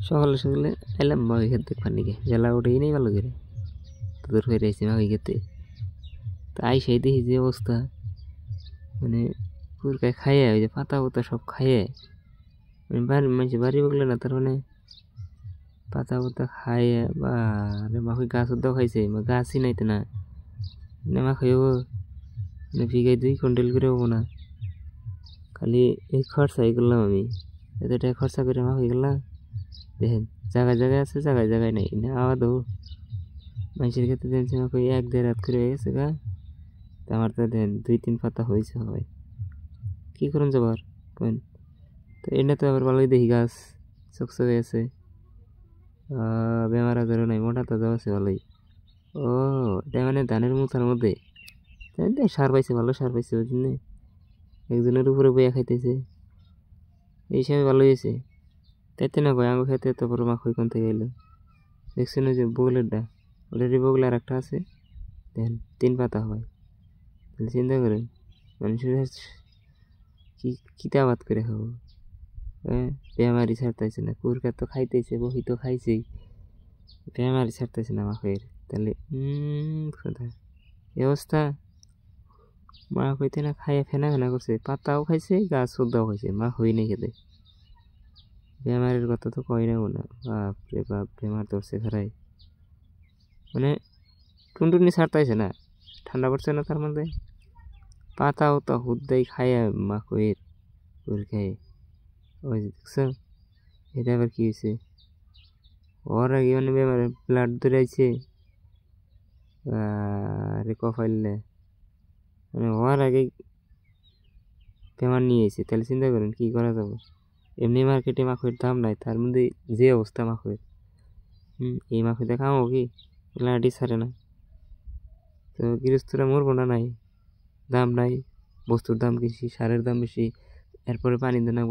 সকালে সকালে এলাম মাকে খেতে পানিকে বেলা উঠেই নেই ভালো করে তোদের হয়ে রয়েছে মাকে খেতে তাই সেই দেখি যে অবস্থা মানে পুরকায় খাইয়ে ওই যে পাতা পাতা সব খাইয়ে মানে বাড়ি মানুষ বাড়ি বগলে না তার মানে পাতা পাতা খাইয়ে বা মাকে গাছ উদ্দাও খাইছে গাছই নাইতে না মা খাইব মানে বিঘায় 2 কুইন্টাল করে হবো না খালি এই খরচাই করলাম আমি এত টাকা খরচা করে মা হয়ে গেলাম দেখেন জায়গায় জায়গায় আছে জায়গায় জায়গায় নেই না আবার দেবো মানুষের ক্ষেত্রে দেখছি আমাকে 1-1.5 রাত করে হয়ে গেছে গা তা আমার তো দেখেন 2-3 পাতা হয়েছে হয় কী করুন যাবার কেন তো এটা তো আবার ভালোই দেখি গাছ চকচকে আছে বেমার আজারও নাই মোটা তাজাও আছে ভালোই ও এটা মানে ধানের মুথার মধ্যে সার পাইছে ভালো সার পাইছে ওই জন্যে একজনের উপরে বইয়া খাইতেছে এই হিসাবে ভালো হয়েছে তাইতে না ভাই আমার খেতে এত বড় মাখ কোন থেকে এলো দেখছেন ওই যে বগলেরটা ওটারই বগলে আর একটা আছে দেখেন 3 পাতা হয় তাহলে চিন্তা করেন মানুষের কি কিতাবাত করে খাবো হ্যাঁ বেমারি ছাড়তেছে না কুরকা তো খাইতেছে বহি তো খাইছেই বেমারি ছাড়তেছে না মাখের তাহলে কথা এই অবস্থা মা কইতে না খাইয়ে ফেনা ফেনা করছে পাতাও খাইছে গাছ সদ্দাও খাইছে মা হই নাই খেতে বেমারের কথা তো কই না না বাপ রে বাপ বেমার ধরছে খারাই মানে টুনটুনি ছাড়তাইছে না ঠান্ডা পড়ছে না তার মধ্যে পাতাও তো হুদ্দাই খাইয়া মা কইর কুর খাই ওই দেখছো এটা আবার কি হয়েছে ওর আগে মানে বেমারে ব্লাড ধরেছে আরে কফাইলে মানে ওর আগে বেমার নিয়ে এসে তাহলে চিন্তা করেন কি করা যাবে এমনি মার্কেটে মাখের দাম নাই তার মধ্যে যে অবস্থা মাখের এই মাখে দেখাও কি লাডি ছাড়ে না তো গৃহস্থরা মরবো না নাই দাম নাই বস্তুর দাম বেশি সারের দাম বেশি এরপরে পানি দেনা